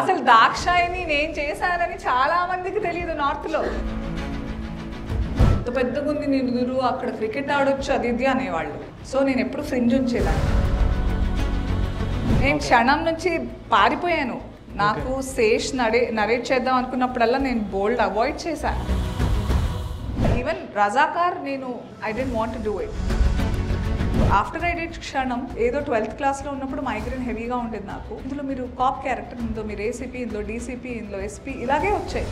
అసలు దాక్షాయిని నేను చేశానని చాలా మందికి తెలియదు నార్త్ లో. పెద్దగా ఉంది నిలుగురు, అక్కడ క్రికెట్ ఆడొచ్చు అది ఇది అనేవాళ్ళు. సో నేను ఎప్పుడు ఫ్రింజ్ ఉంచేదాన్ని. నేను క్షణం నుంచి పారిపోయాను. నాకు శేష్ నరేట్ చేద్దాం అనుకున్నప్పుడల్లా నేను బోల్డ్ అవాయిడ్ చేశాను. ఈవెన్ రజాకార్ నేను I don't want to do it. After I did క్షణం ఏదో 12th క్లాస్లో ఉన్నప్పుడు మైగ్రేన్ హెవీగా ఉండేది నాకు. ఇందులో మీరు కాప్ క్యారెక్టర్, ఇందులో మీరు ఏసీపీ, ఇందులో డీసీపీ, ఇందులో ఎస్పీ ఇలాగే వచ్చాయి.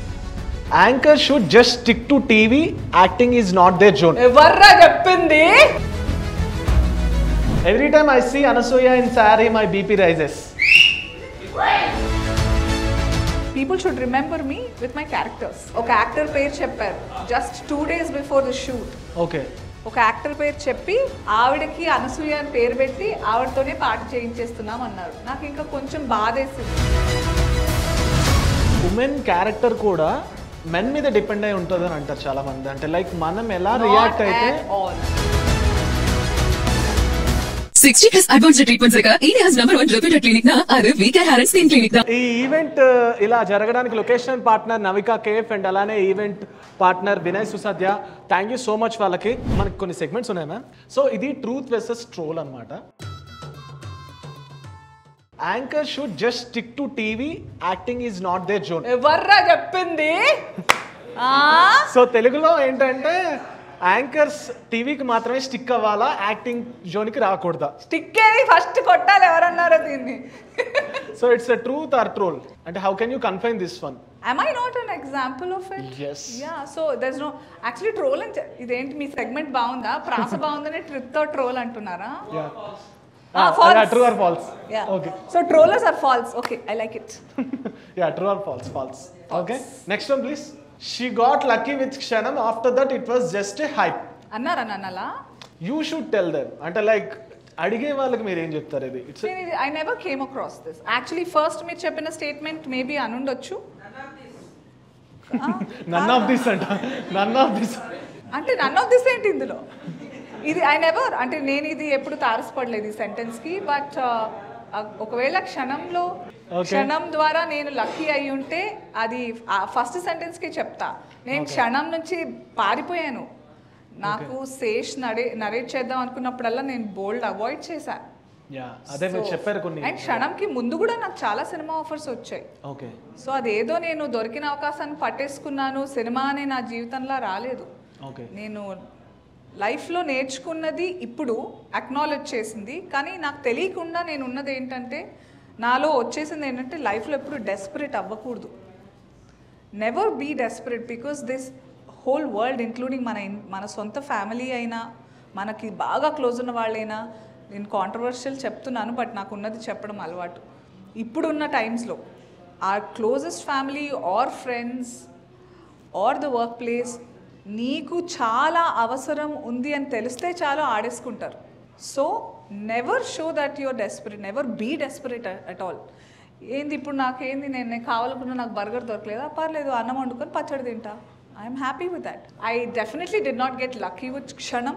Anchor should just stick to TV. Acting is not their zone. ఎవర్రా చెప్పింది? Every time I see Anasuya in saree, my BP rises. People should remember me with my characters. ఒక actor పేరు చెప్పారు just 2 days before the shoot. Okay. ఒక actor పేరు చెప్పి ఆవిడకి అనసూయ అని పేరు పెట్టి ఆవిడతోనే పాట చేయించేస్తున్నాం అన్నారు. నాకు ఇంకా కొంచెం బాధేసింది. ఉమెన్ క్యారెక్టర్ కూడా మెన్ మీద డిపెండ్ అయి ఉంటుంది అని అంటారు చాలా మంది. అంటే లైక్ మనం ఎలా రియాక్ట్ అయితే 60 plus advanced treatments laga India's #1 reputed clinic na adu VK Harris Skin Clinic na. ఈ ఈవెంట్ ఇలా జరగడానికి location partner Navika cafe and అలానే event partner Vinay Susadya, thank you so much వాళ్ళకి. మనకి కొన్ని సెగ్మెంట్స్ ఉన్నాయి మ్యామ్. సో ఇది ట్రూత్ వెర్సెస్ ట్రోల్ అనమాట. Anchor should just stick to TV, acting is not their zone. ఎవర్రా చెప్పింది? సో తెలుగులో ఏంటంటే యాంకర్స్ టీవీకి మాత్రమే స్టిక్ అవ్వాలా, యాక్టింగ్ జోన్కి రాకూడదా? స్టిక్ ఏది ఫస్ట్ కొట్టాలి, ఎవరన్నారో దీన్ని. So it's a truth or troll? అంటే how can you confine this one? Am I not an example of it? Yes. Yeah, so there's no actually troll and ఇదేంటి మీ segment బాగుందా, ప్రాస బాగుందని ట్రిప్ తో ట్రోల్ అంటున్నారా? false. Yeah, true or false? Yeah. Okay. So trollers are false. Okay, I like it. Yeah, true or false? False. Okay. Next one please. She got lucky with Kshanam. After that it was just a hype. అన్నారా నన్నలా? You should tell them. అంటే like అడిగే వాళ్ళకి మీరు ఏం చెప్తారు? ఇది it's I never came across this. Actually first మీరు చెప్పిన స్టేట్మెంట్ మేబీ అనుండొచ్చు. నన్ ఆఫ్ దిస్ అంట. నన్ ఆఫ్ దిస్ అంటే నన్ ఆఫ్ దిస్ ఏంటి ఇందులో? ఇది ఐ నెవర్, అంటే నేను ఇది ఎప్పుడు తారసపడలేదు ఈ సెంటెన్స్కి. బట్ ఒకవేళ క్షణం ద్వారా నేను లక్కీ అయి ఉంటే అది ఫస్ట్ సెంటెన్స్కి చెప్తా. నేను క్షణం నుంచి పారిపోయాను. నాకు శేష్ నరేట్ చేద్దాం అనుకున్నప్పుడల్లా నేను బోల్డ్ అవాయిడ్ చేశాను. అదే మీరు చెప్పారు కొన్ని. అండ్ క్షణంకి ముందు కూడా నాకు చాలా సినిమా ఆఫర్స్ వచ్చాయి. ఓకే. సో అదేదో నేను దొరికిన అవకాశాన్ని పట్టేసుకున్నాను, సినిమా అనే నా జీవితంలో రాలేదు. ఓకే. నేను లైఫ్లో నేర్చుకున్నది ఇప్పుడు అక్నాలెడ్జ్ చేసింది. కానీ నాకు తెలియకుండా నేను ఉన్నది ఏంటంటే, నాలో వచ్చేసింది ఏంటంటే లైఫ్లో ఎప్పుడు డెస్పరేట్ అవ్వకూడదు. Never be desperate, because this whole world including మన సొంత ఫ్యామిలీ అయినా, మనకి బాగా క్లోజ్ ఉన్న వాళ్ళైనా, నేను కాంట్రవర్షియల్ చెప్తున్నాను బట్ నాకు ఉన్నది చెప్పడం అలవాటు. ఇప్పుడున్న టైమ్స్లో our closest family or friends or the workplace నీకు చాలా అవసరం ఉంది అని తెలిస్తే చాలా ఆడేసుకుంటారు. So never show that your desperate, never be desperate at all. ఏంది ఇప్పుడు నాకేంది, నేను కావాలనుకున్నా నాకు బర్గర్ దొరకలేదా, పర్లేదు అన్నం వండుకొని పచ్చడి తింటా. I'm happy with that. I definitely did not get lucky with Kshanam.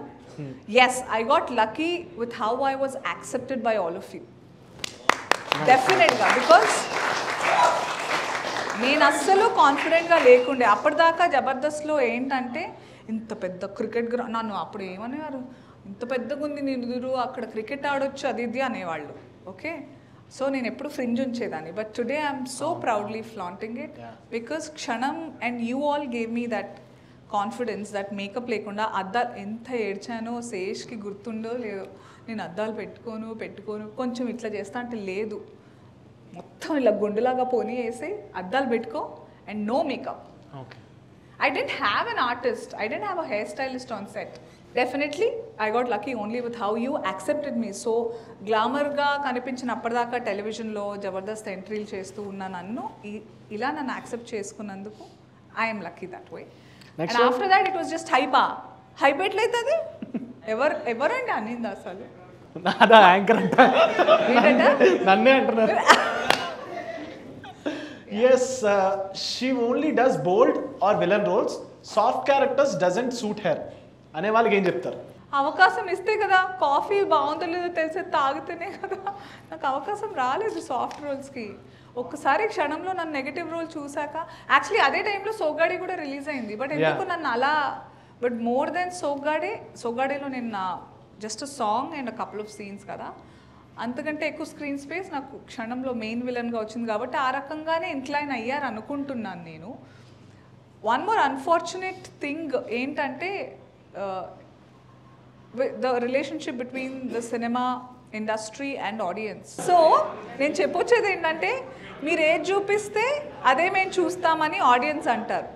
Yes, I got lucky with how I was accepted by all of you. డెఫినెట్గా, బికాస్ నేను అస్సలు కాన్ఫిడెంట్గా లేకుండే. అప్పటిదాకా జబర్దస్త్లో ఏంటంటే ఇంత పెద్ద క్రికెట్ నన్ను అప్పుడు ఏమనేవారు, ఇంత పెద్దగా ఉంది నిలుగురు, అక్కడ క్రికెట్ ఆడొచ్చు అది ఇది అనేవాళ్ళు. ఓకే, సో నేను ఎప్పుడు ఫ్రింజ్ ఉంచేదాన్ని. But today I'm so proudly flaunting it because Kshanam and you all gave me that confidence, that makeup లేకుండా. అద్దాలు ఎంత ఏడ్చానో శేష్కి గుర్తుండో లేదో, నేను అద్దాలు పెట్టుకోను కొంచెం ఇట్లా చేస్తా అంటే లేదు, మొత్తం ఇలా గుండెలాగా పోనీ వేసి అద్దాలు పెట్టుకో and no makeup. Okay. I didn't have an artist. I didn't have a hairstylist on set. Definitely, I got lucky only with how you accepted me. So, glamour-ga కనిపించిన అప్పటిదాకా టెలివిజన్లో జబర్దస్త్ ఎంట్రీలు చేస్తూ ఉన్న నన్ను ఇలా నన్ను యాక్సెప్ట్ చేసుకున్నందుకు I am lucky that way. And after that, it was just hype. Hype ఎట్లయితుంది? ఎవరండి అనింది అసలు? నాదా యాంకర్ అంట. నన్నే అంటున్నారు. Yes, she only does bold or villain roles. Soft characters doesn't suit her. అనే వాళ్ళకి ఏం చెప్తారు? అవకాశం ఇస్తే కదా, కాఫీ బాగుందో లేదో తెలిసే తాగితేనే కదా. నాకు అవకాశం రాలేదు సాఫ్ట్ రోల్స్కి. ఒక్కసారి క్షణంలో నన్ను నెగటివ్ రోల్ చూసాక యాక్చువల్లీ అదే టైంలో సోగ్గాడి కూడా రిలీజ్ అయింది బట్ ఎందుకు నన్ను అలా బట్ మోర్ దెన్ సోగ్గాడిలో నేను just song and couple of scenes కదా అంతకంటే ఎక్కువ స్క్రీన్ స్పేస్ నాకు క్షణంలో మెయిన్ విలన్గా వచ్చింది కాబట్టి ఆ రకంగానే ఇంక్లైన్ అయ్యారు అనుకుంటున్నాను నేను. వన్ మోర్ అన్ఫార్చునేట్ థింగ్ ఏంటంటే the relationship between the cinema industry and audience. So నేను చెప్పొచ్చేది ఏంటంటే మీరు ఏది చూపిస్తే అదే మేము చూస్తామని ఆడియన్స్ అంటారు,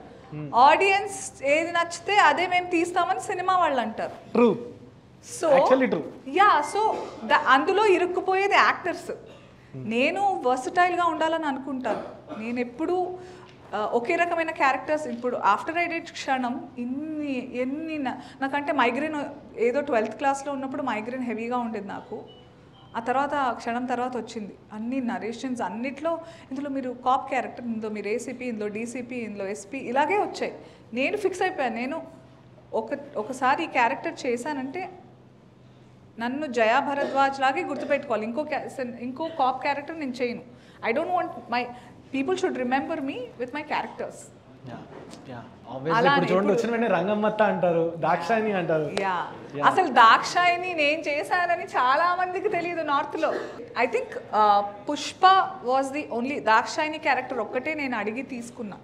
ఆడియన్స్ ఏది నచ్చితే అదే మేము తీస్తామని సినిమా వాళ్ళు అంటారు. ట్రూ. సో సో అందులో ఇరుక్కుపోయేది యాక్టర్స్. నేను వర్సటైల్గా ఉండాలని అనుకుంటాను. నేను ఎప్పుడు ఒకే రకమైన క్యారెక్టర్స్ ఇప్పుడు ఆఫ్టర్ ఐ డిడ్ క్షణం ఎన్ని నాకంటే మైగ్రేన్ ఏదో 12th క్లాస్లో ఉన్నప్పుడు మైగ్రేన్ హెవీగా ఉండేది నాకు. ఆ తర్వాత క్షణం తర్వాత వచ్చింది. అన్ని నరేషన్స్ అన్నిట్లో ఇందులో మీరు కాప్ క్యారెక్టర్, ఇందులో మీరు ఏసీపీ, ఇందులో డీసీపీ, ఇందులో ఎస్పీ ఇలాగే వచ్చాయి. నేను ఫిక్స్ అయిపోయాను, నేను ఒకసారి ఈ క్యారెక్టర్ చేశానంటే నన్ను జయా భరద్వాజ్ లాగే గుర్తుపెట్టుకోవాలి. ఇంకో కాప్ క్యారెక్టర్ నేను చేయను. I don't want my people should remember me with my characters. చూడండి వచ్చిన వెంటనే రంగమ్మత్త అంటారు, దాక్షాయిని అంటారు. అసలు దాక్షాయిని నేను చేశానని చాలా మందికి తెలియదు నార్త్లో. I think Pushpa was the only Dakshayani character ఒక్కటే నేను అడిగి తీసుకున్నా.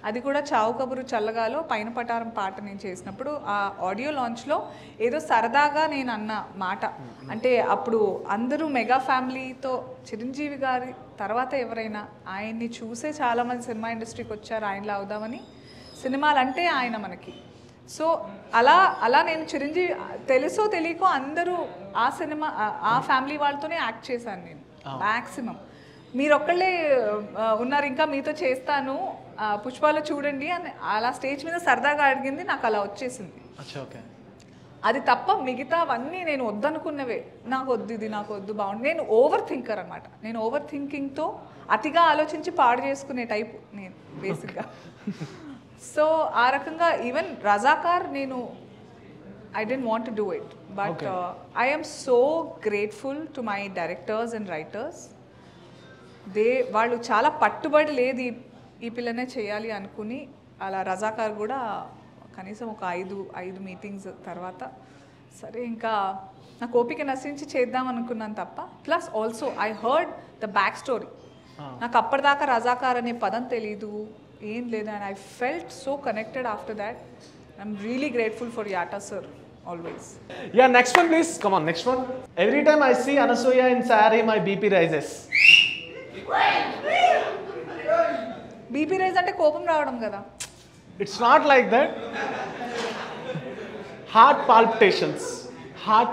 అది కూడా చావు కబురు చల్లగాలో పైన పటారం పాట నేను చేసినప్పుడు ఆ ఆడియో లాంచ్లో ఏదో సరదాగా నేను అన్న మాట అంటే అప్పుడు అందరూ మెగా ఫ్యామిలీతో చిరంజీవి గారి తర్వాత ఎవరైనా ఆయన్ని చూసే చాలామంది సినిమా ఇండస్ట్రీకి వచ్చారు ఆయనలా అవుదామని. సినిమాలు అంటే ఆయన మనకి. సో అలా నేను చిరంజీవి తెలుసో తెలియకో అందరూ ఆ సినిమా ఆ ఫ్యామిలీ వాళ్ళతోనే యాక్ట్ చేశాను నేను మ్యాక్సిమం. మీరు ఒక్కళ్ళే ఉన్నారు ఇంకా మీతో చేస్తాను పుష్పాలో చూడండి అని అలా స్టేజ్ మీద సరదాగా అడిగింది, నాకు అలా వచ్చేసింది. అది తప్ప మిగతావన్నీ నేను వద్దనుకున్నవే. నాకు వద్దు, ఇది నాకు వద్దు, బాగుంది. నేను ఓవర్ థింకర్ అనమాట. నేను ఓవర్ థింకింగ్తో అతిగా ఆలోచించి పాడు చేసుకునే టైపు నేను బేసిక్గా. సో ఆ రకంగా ఈవెన్ రజాకార్ నేను I don't want to do it but I am so grateful to my directors and writers. వాళ్ళు చాలా పట్టుబడి లేదు ఈ పిల్లనే చేయాలి అనుకుని అలా రజాకార్ కూడా కనీసం ఒక 5 మీటింగ్స్ తర్వాత సరే ఇంకా నాకు ఓపిక నశించి చేద్దాం అనుకున్నాను తప్ప. Plus also I heard the back story. నాకు అప్పటిదాకా రజాకార్ అనే పదం తెలీదు, ఏం లేదు. And I felt so connected after that. I'm really grateful for యాటా sir always. Yeah, next one please. Come on, next one. Every time I see Anasuya in saree, my BP rises. BP rise అంటే కోపం రావడం కదా. It's not like that. Heart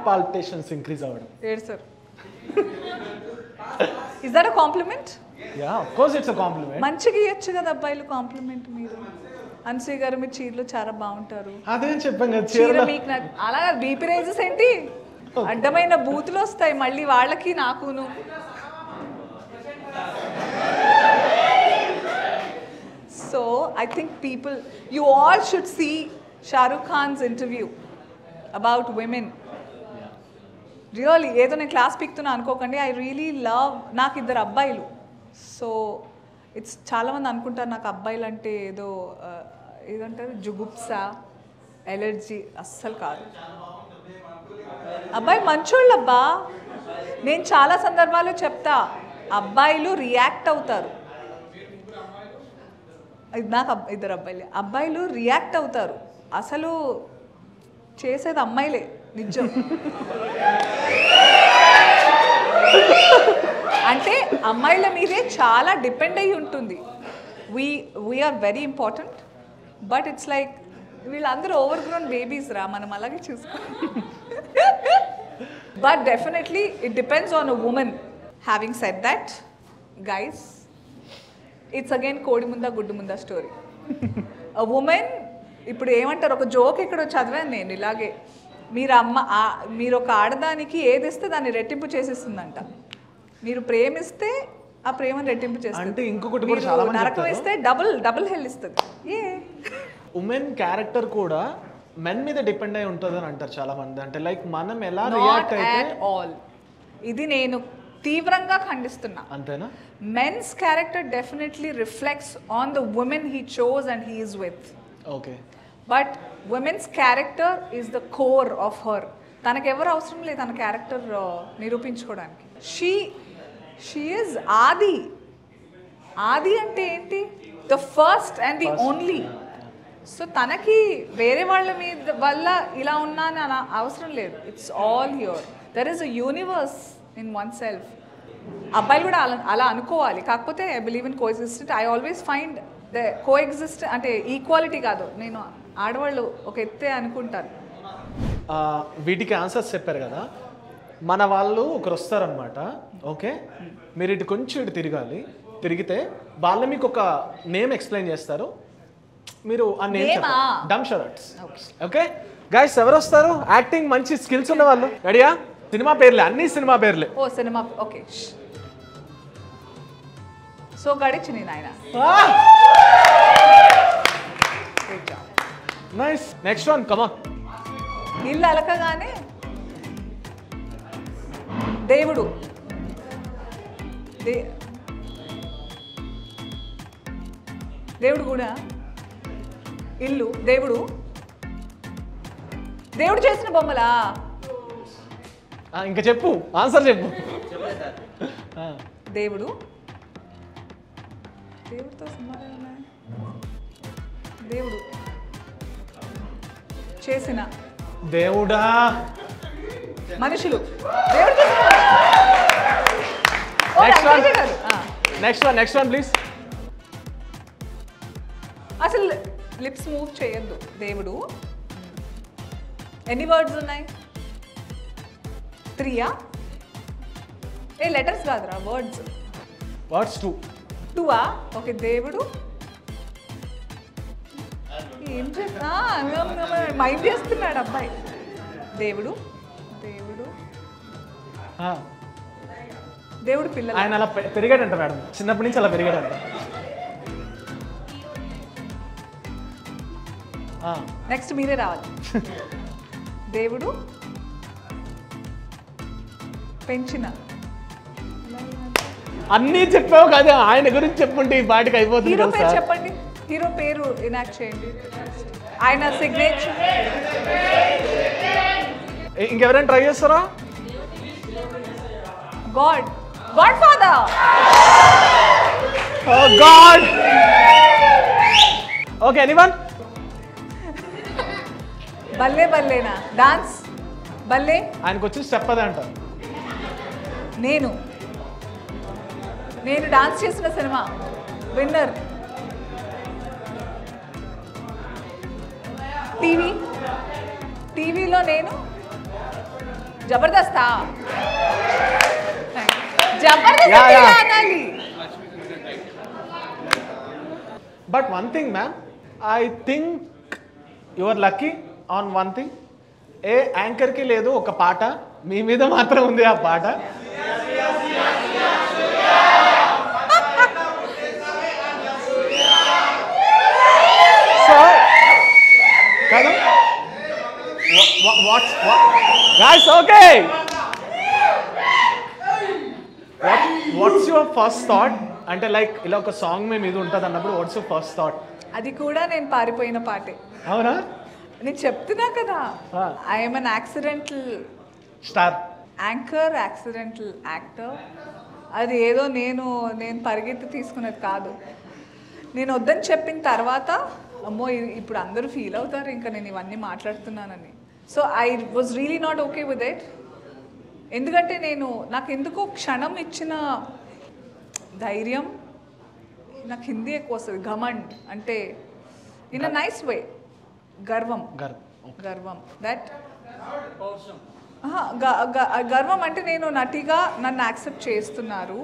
palpitations increase avadam. Yes sir. Is that a compliment? Yeah, of course it's a compliment. మంచిగా ఇయ్యొచ్చు కదా అబ్బాయిలు complement. మీరు అన్సూయ గారు మీరు చీరలో చాలా బాగుంటారు. అదేం చెప్పాం కదా చీర మీకు అలా బీపీ రైజెస్ ఏంటి అడ్డమైన బూతులు వస్తాయి మళ్ళీ వాళ్ళకి నాకును. So I think you all should see Shah Rukh Khan's interview about women. Really, ఏదో నేను క్లాస్ పిక్తున్నా అనుకోకండి. I really love, నాకు 2 అబ్బాయిలు. సో ఇట్స్ చాలామంది అనుకుంటారు నాకు అబ్బాయిలు అంటే ఏదో ఏదంటారు జుగుప్స, ఎలర్జీ. అస్సలు కాదు, అబ్బాయిలు మంచోళ్ళబ్బా. నేను చాలా సందర్భాల్లో చెప్తా అబ్బాయిలు రియాక్ట్ అవుతారు. నాకు 2 అబ్బాయిలు రియాక్ట్ అవుతారు. అసలు చేసేది అమ్మాయిలే నిజం. అంటే అమ్మాయిల మీదే చాలా డిపెండ్ అయ్యి ఉంటుంది. We are very important but it's like వీళ్ళందరూ ఓవర్ గ్రోన్ బేబీస్ రా, మనం అలాగే చూసుకో. But definitely it depends on a women. Having said that guys, it's again కోడి ముందా గుడ్డు ముందా స్టోరీ. అ ఉమెన్ ఇప్పుడు ఏమంటారు, ఒక జోక్ ఇక్కడ చదివాను నేను ఇలాగే, మీరు ఒక ఆడదానికి ఏది ఇస్తే దాన్ని రెట్టింపు చేసేస్తుందంట. మీరు ప్రేమిస్తే ఆ ప్రేమను రెట్టింపు చేస్తుంది. ఇంకొకటి కూడా చాలా మంది నరకం ఇస్తే డబుల్ హెల్ ఇస్తుంది. ఉమెన్ క్యారెక్టర్ కూడా మెన్ మీద డిపెండ్ అయి ఉంటుంది అని అంటారు చాలా మంది. అంటే లైక్ మనం ఎలా రియాక్ట్ అయితే ఆల్ ఇది నేను తీవ్రంగా ఖండిస్తున్నా. అంతేనా? Men's character definitely reflects on the women he chose and he is with. Okay. But women's character is the core of her. తనకెవరు అవసరం లేదు తన క్యారెక్టర్ నిరూపించుకోవడానికి. షీ ఈజ్ ఆది. ఆది అంటే ఏంటి? The first and the only. So తనకి వేరే వాళ్ళ మీద వల్ల ఇలా ఉన్నా అని అవసరం లేదు. It's all here. There is a universe in one self. అబ్బాయిలు కూడా అలా అనుకోవాలి. కాకపోతే I believe in coexistent. I always find the coexist అంటే ఈక్వాలిటీ కాదు, నేను ఆడవాళ్ళు ఒక ఎత్తే అనుకుంటాను. వీటికి ఆన్సర్స్ చెప్పారు కదా, మన వాళ్ళు ఒకరు వస్తారనమాట. ఓకే, మీరు ఇటు కొంచెం ఇటు తిరగాలి. తిరిగితే వాళ్ళు మీకు ఒక నేమ్ ఎక్స్ప్లెయిన్ చేస్తారు. మీరు ఆ నేమ్ డమ్ షరట్స్. ఓకే గైస్, ఎవరు వస్తారు? యాక్టింగ్ మంచి స్కిల్స్ ఉన్న వాళ్ళు. రెడీయా? సినిమా పేర్లే, అన్ని సినిమా పేర్లే. ఓ సినిమా. ఓకే. సో గడిచింది నాయన. Nice. Next one, come on. ఇల్లు అలకగానే దేవుడు. దేవుడు కూడా ఇల్లు. దేవుడు దేవుడు చేసిన బొమ్మలా? ఇంకా చెప్పు, ఆన్సర్ చెప్పు. దేవుడు. దేవుడితో దేవుడు చేసిన దేవుడా మనుషులు. దేవుడు నెక్స్ట్ వన్ ప్లీజ్. అసలు లిప్స్ మూవ్ చేయొద్దు. దేవుడు. ఎన్ని వర్డ్స్ ఉన్నాయి? 3 లెటర్స్ కాదురా, వర్డ్స్. Words 2 okay. దేవుడు ఏం చేస్తా మైండ్ చేస్తున్నాడు అబ్బాయి. దేవుడు దేవుడు దేవుడు పిల్లలు. ఆయన అలా పెరిగాడంట మేడం, చిన్నప్పటి నుంచి అలా పెరిగాడంట. నెక్స్ట్ మీరే రావాలి. దేవుడు పెంచిన. అన్నీ చెప్పావు కదా, ఆయన గురించి చెప్పుంటే ఈ పాటికి అయిపోతుంది. హీరో పేరు చెప్పండి. హీరో పేరు ఎనాక్ట్ చేయండి. ఆయన సిగ్నేచర్. ఇంకెవరైనా ట్రై చేస్తారా? God. God father. God. Okay, anyone? బల్లే బల్లేనా? డాన్స్ బల్లే. ఆయనకు వచ్చి స్టెప్ అదే అంటారు. నేను డాన్స్ చేసిన సినిమా విన్నర్. టీవీలో నేను జబర్దస్త్ అనాలి. But one thing ma'am, I think you are lucky on one thing. ఏ యాంకర్కి లేదు ఒక పాట, మీ మీద మాత్రం ఉంది ఆ పాట. సో కదా, guys, okay, what's your first thought? అంటే లైక్ ఇలా ఒక సాంగ్ మేము ఇది ఉంటుంది అన్నప్పుడు వాట్స్ యువర్ ఫస్ట్ థాట్? అది కూడా నేను పారిపోయిన పాటే. అవునా? నేను చెప్తున్నా కదా, I'm an accidental star, anchor, accidental actor. అది ఏదో నేను పరిగెత్తి తీసుకునేది కాదు. నేను వద్దని చెప్పిన తర్వాత అమ్మో ఇప్పుడు అందరూ ఫీల్ అవుతారు ఇంకా నేను ఇవన్నీ మాట్లాడుతున్నానని. So I was really not okay with it. ఎందుకంటే నాకు ఎందుకో క్షణం ఇచ్చిన ధైర్యం, నాకు హిందీ ఎక్కువ వస్తుంది. ఘమండ్ అంటే ఇన్ అ నైస్ వే. గర్వం దట్ గర్వం అంటే నేను నటిగా నన్ను యాక్సెప్ట్ చేస్తున్నారు,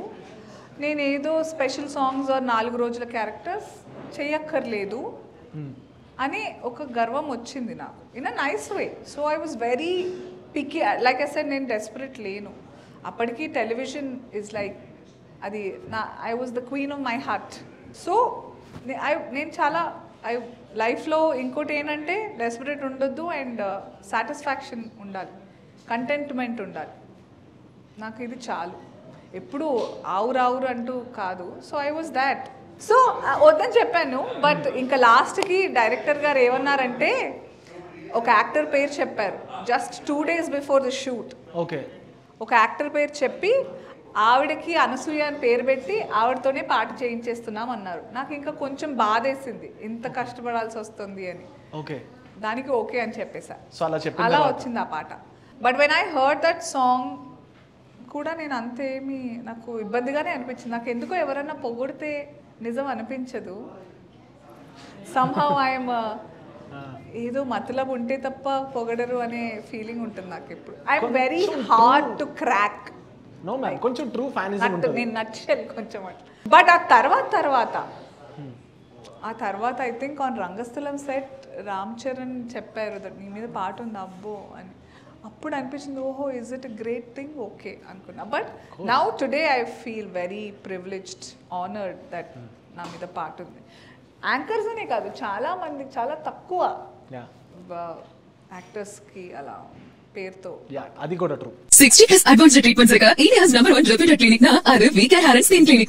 నేను ఏదో స్పెషల్ సాంగ్స్ 4 రోజుల క్యారెక్టర్స్ చేయక్కర్లేదు అని ఒక గర్వం వచ్చింది నాకు in a nice way. So I was very picky. Like I said, నేను డెస్పరేట్ లేను అప్పటికి. టెలివిజన్ ఈజ్ లైక్ అది I was the queen of my heart. So నేను చాలా లైఫ్లో ఇంకోటి ఏంటంటే డెస్పరేట్ ఉండొద్దు అండ్ సాటిస్ఫాక్షన్ ఉండాలి, కంటెంట్మెంట్ ఉండాలి. నాకు ఇది చాలు. ఎప్పుడు ఆవురు అంటూ కాదు. So I was that. So వద్దని చెప్పాను. బట్ ఇంకా లాస్ట్కి డైరెక్టర్ గారు ఏమన్నారంటే ఒక యాక్టర్ పేరు చెప్పారు just 2 days before the shoot. Okay. ఒక యాక్టర్ పేరు చెప్పి ఆవిడకి అనసూయ అని పేరు పెట్టి ఆవిడతోనే పాట చేయించేస్తున్నాం అన్నారు. నాకు ఇంకా కొంచెం బాధేసింది ఇంత కష్టపడాల్సి వస్తుంది అని. ఓకే. దానికి ఓకే అని చెప్పేసా. సో అలా వచ్చింది ఆ పాట. But when I heard that song కూడా నేను అంతేమి నాకు ఇబ్బందిగానే అనిపించింది. నాకు ఎందుకో ఎవరన్నా పొగిడితే నిజం అనిపించదు. సంహౌ ఐఎమ్ ఏదో మతలబ్ ఉంటే తప్ప పొగడరు అనే ఫీలింగ్ ఉంటుంది నాకు ఇప్పుడు. I'm very hard to crack. No ma'am, కొంచెం ట్రూ ఫ్యానిజం ఉంటుంది. నేను నచ్చలేదు కొంచెం అట్లా. బట్ ఆ తర్వాత I think on Rangasthalam set Ram Charan చెప్పారు దట్ నీ మీద పాట ఉంది అబ్బో అని. అప్పుడు అనిపించింది ఓహో is it a great thing, okay అనుకున్నా. But now today I feel very privileged, honoured that నా మీద పాట ఉంది. యాంకర్స్ అనే కాదు, చాలా మంది చాలా తక్కువ యాక్టర్స్కి అలా పేరుతో. అది కూడా true. 60+ advanced treatments India's #1 reputed clinic na VK Harris Skin Clinic na.